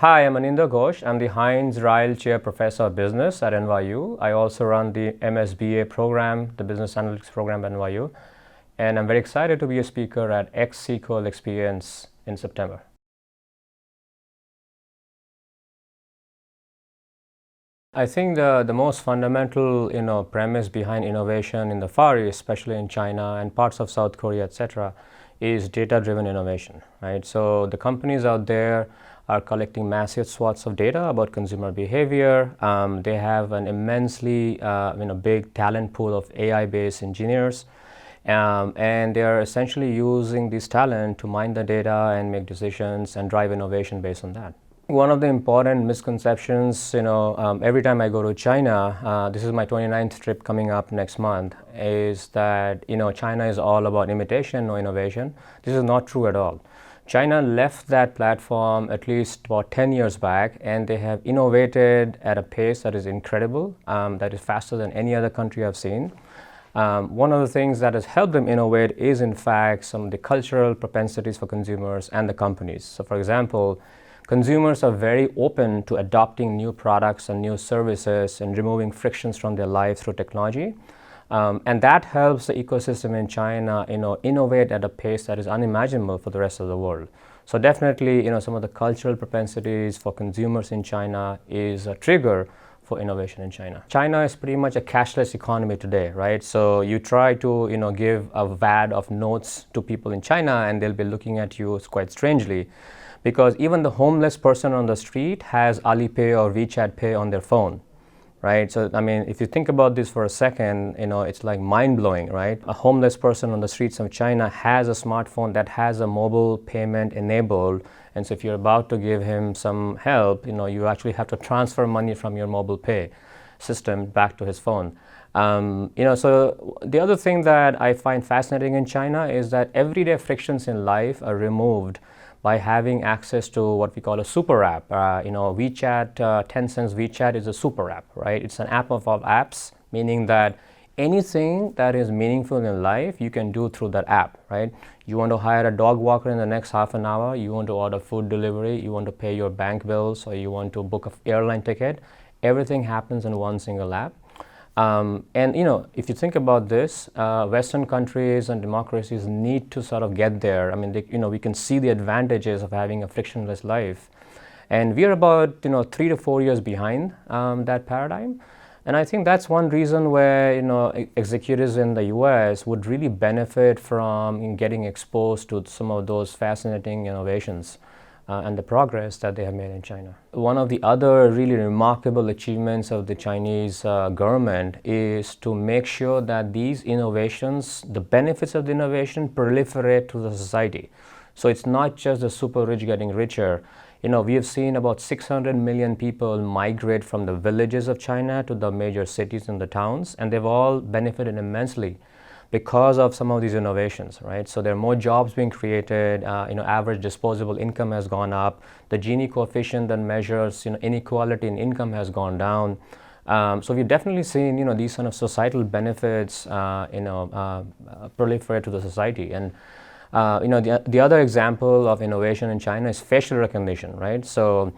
Hi, I'm Anindya Ghose. I'm the Heinz Riehl Chair Professor of Business at NYU. I also run the MSBA program, the Business Analytics program at NYU. And I'm very excited to be a speaker at XSQL Experience in September. I think the most fundamental premise behind innovation in the Far East, especially in China and parts of South Korea, etc., is data-driven innovation, right? So the companies out there are collecting massive swaths of data about consumer behavior. They have an immensely big talent pool of AI-based engineers, and they are essentially using this talent to mine the data and make decisions and drive innovation based on that. One of the important misconceptions, every time I go to China, this is my 29th trip coming up next month, is that, China is all about imitation, no innovation. This is not true at all. China left that platform at least about 10 years back, and they have innovated at a pace that is incredible, that is faster than any other country I've seen. One of the things that has helped them innovate is, in fact, some of the cultural propensities for consumers and the companies. So, for example, consumers are very open to adopting new products and new services and removing frictions from their life through technology. And that helps the ecosystem in China, innovate at a pace that is unimaginable for the rest of the world. So definitely, some of the cultural propensities for consumers in China is a trigger for innovation in China. China is pretty much a cashless economy today, right? So you try to, give a wad of notes to people in China, and they'll be looking at you quite strangely, because even the homeless person on the street has Alipay or WeChat Pay on their phone, right? So, if you think about this for a second, it's like mind-blowing, right? A homeless person on the streets of China has a smartphone that has a mobile payment enabled, and so if you're about to give him some help, you actually have to transfer money from your mobile pay system back to his phone. So the other thing that I find fascinating in China is that everyday frictions in life are removed by having access to what we call a super app. WeChat, Tencent's WeChat is a super app, right? It's an app of all apps, meaning that anything that is meaningful in life, you can do through that app, right? You want to hire a dog walker in the next half an hour, you want to order food delivery, you want to pay your bank bills, or you want to book an airline ticket, everything happens in one single app. If you think about this, Western countries and democracies need to sort of get there. We can see the advantages of having a frictionless life, and we are about 3 to 4 years behind that paradigm. And I think that's one reason where executives in the U.S. would really benefit from getting exposed to some of those fascinating innovations and the progress that they have made in China. One of the other really remarkable achievements of the Chinese government is to make sure that these innovations, the benefits of the innovation, proliferate to the society. So it's not just the super rich getting richer. We have seen about 600 million people migrate from the villages of China to the major cities and the towns, and they've all benefited immensely because of some of these innovations, right? So there are more jobs being created, average disposable income has gone up, the Gini coefficient that measures, inequality in income has gone down. So we've definitely seen, these kind of societal benefits, proliferate to the society. And, the other example of innovation in China is facial recognition, right? So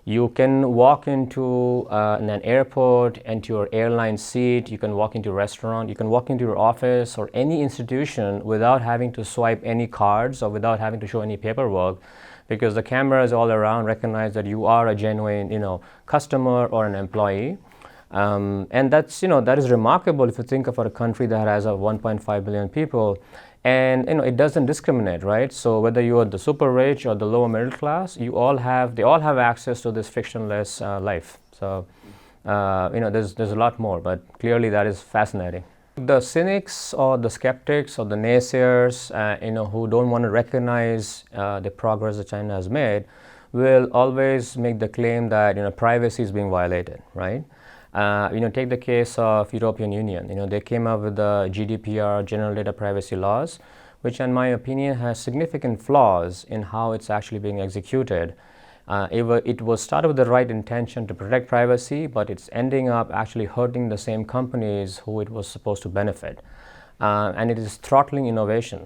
you can walk into in an airport, into your airline seat, you can walk into a restaurant, you can walk into your office or any institution without having to swipe any cards or without having to show any paperwork, because the cameras all around recognize that you are a genuine, customer or an employee. And that's, that is remarkable if you think of a country that has 1.5 billion people. And it doesn't discriminate, right? So whether you are the super rich or the lower middle class, they all have access to this frictionless life. So there's a lot more, but clearly that is fascinating. The cynics or the skeptics or the naysayers, who don't want to recognize the progress that China has made, will always make the claim that privacy is being violated, right? Take the case of European Union. They came up with the GDPR, General Data Privacy Laws, which in my opinion has significant flaws in how it's actually being executed. It was started with the right intention to protect privacy, but it's ending up actually hurting the same companies who it was supposed to benefit. And it is throttling innovation,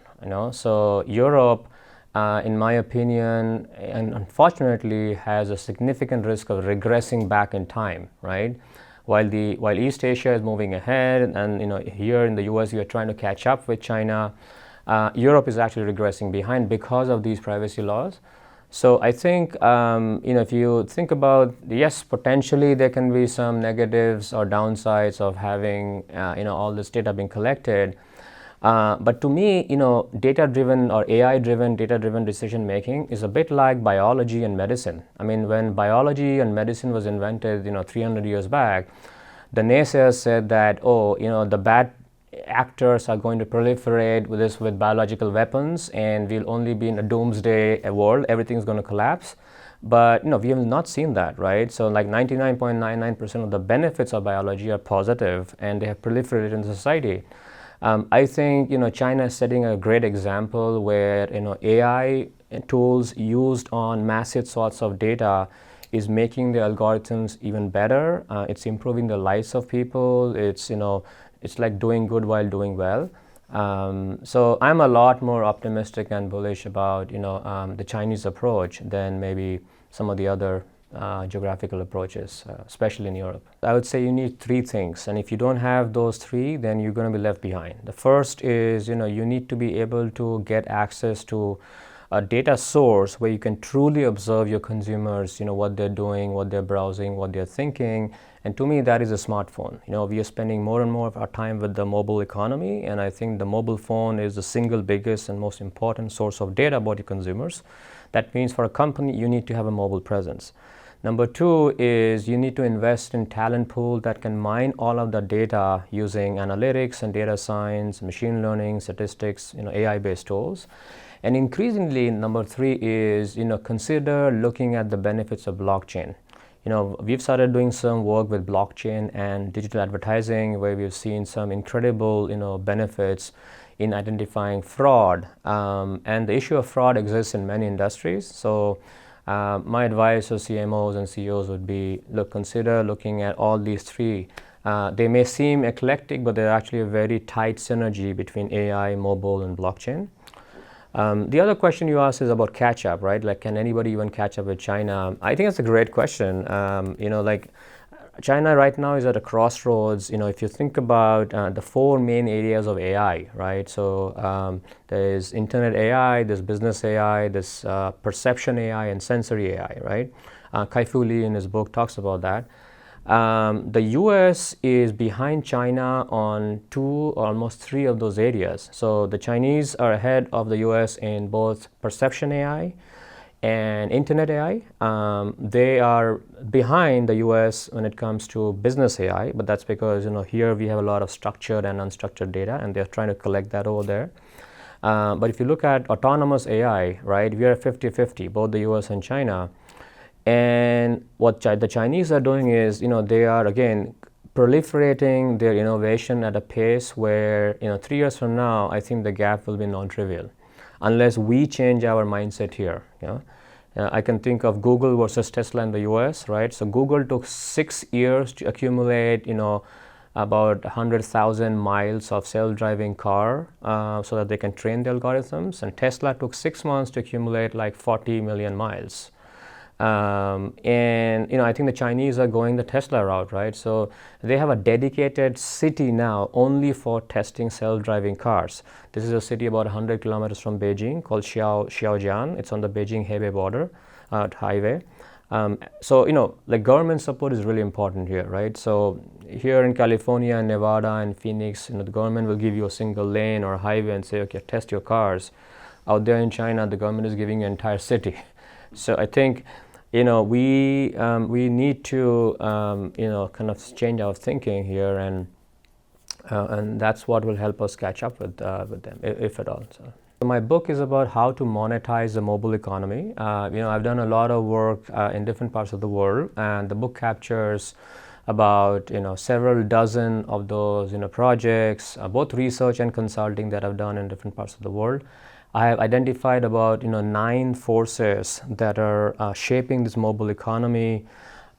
So Europe in my opinion, and unfortunately, has a significant risk of regressing back in time, right? While East Asia is moving ahead, and here in the U.S. we are trying to catch up with China, Europe is actually regressing behind because of these privacy laws. So I think if you think about, yes, potentially there can be some negatives or downsides of having all this data being collected. But to me, data-driven or AI-driven, data-driven decision making is a bit like biology and medicine. I mean, when biology and medicine was invented, 300 years back, the naysayers said that, the bad actors are going to proliferate with biological weapons, and we'll only be in a doomsday world. Everything's going to collapse. But we have not seen that, right? So like 99.99% of the benefits of biology are positive, and they have proliferated in society. I think China is setting a great example where AI tools used on massive sorts of data is making the algorithms even better. It's improving the lives of people. It's like doing good while doing well. So I'm a lot more optimistic and bullish about the Chinese approach than maybe some of the other geographical approaches, especially in Europe. I would say you need three things, and if you don't have those three, then you're going to be left behind. The first is you need to be able to get access to a data source where you can truly observe your consumers, what they're doing, what they're browsing, what they're thinking. And to me, that is a smartphone. We are spending more and more of our time with the mobile economy, and I think the mobile phone is the single biggest and most important source of data about your consumers. That means for a company, you need to have a mobile presence. Number two is you need to invest in talent pool that can mine all of the data using analytics and data science, machine learning, statistics, AI-based tools. And increasingly, number three is consider looking at the benefits of blockchain. We've started doing some work with blockchain and digital advertising where we've seen some incredible benefits in identifying fraud. And the issue of fraud exists in many industries. So my advice to CMOs and CEOs would be, consider looking at all these three. They may seem eclectic, but they're actually a very tight synergy between AI, mobile, and blockchain. The other question you asked is about catch up, right? Like, can anybody even catch up with China? I think that's a great question. China right now is at a crossroads. If you think about the four main areas of AI, right? So there's internet AI, there's business AI, there's perception AI, and sensory AI, right? Kai-Fu Lee in his book talks about that. The US is behind China on two or almost three of those areas. So the Chinese are ahead of the US in both perception AI and internet AI. They are behind the US when it comes to business AI, but that's because here we have a lot of structured and unstructured data, and they're trying to collect that over there. But if you look at autonomous AI, right, we are 50-50, both the US and China. And what the Chinese are doing is, they are again proliferating their innovation at a pace where 3 years from now, I think the gap will be non-trivial, unless we change our mindset here. I can think of Google versus Tesla in the US, right? So Google took 6 years to accumulate, about 100,000 miles of self-driving car so that they can train the algorithms. And Tesla took 6 months to accumulate like 40 million miles. And I think the Chinese are going the Tesla route, right? So they have a dedicated city now only for testing self-driving cars. This is a city about 100 kilometers from Beijing called Xiaojian. It's on the Beijing-Hebei border highway. So government support is really important here, right? So here in California, Nevada, and Phoenix, the government will give you a single lane or a highway and say, okay, test your cars. Out there in China, the government is giving you an entire city. So I think we need to kind of change our thinking here, and that's what will help us catch up with them, if at all. So my book is about how to monetize the mobile economy. I've done a lot of work in different parts of the world, and the book captures about several dozen of those projects, both research and consulting that I've done in different parts of the world. I have identified about 9 forces that are shaping this mobile economy.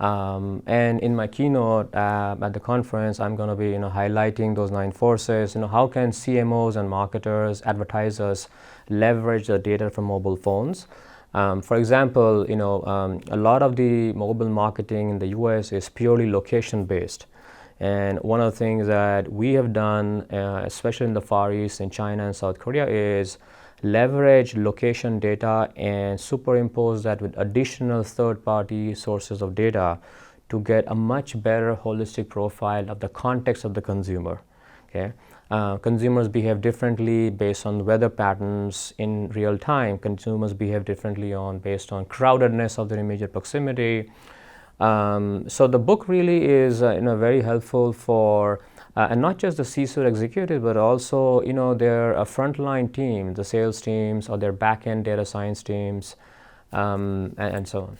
And in my keynote at the conference, I'm going to be highlighting those 9 forces. How can CMOs and marketers, advertisers leverage the data from mobile phones? For example, a lot of the mobile marketing in the US is purely location based. And one of the things that we have done, especially in the Far East, in China and South Korea, is leverage location data and superimpose that with additional third-party sources of data to get a much better holistic profile of the context of the consumer. Okay? Consumers behave differently based on weather patterns in real time. Consumers behave differently based on crowdedness of their immediate proximity. So the book really is very helpful for and not just the C-suite executive, but also their frontline team, the sales teams or their back-end data science teams, and so on.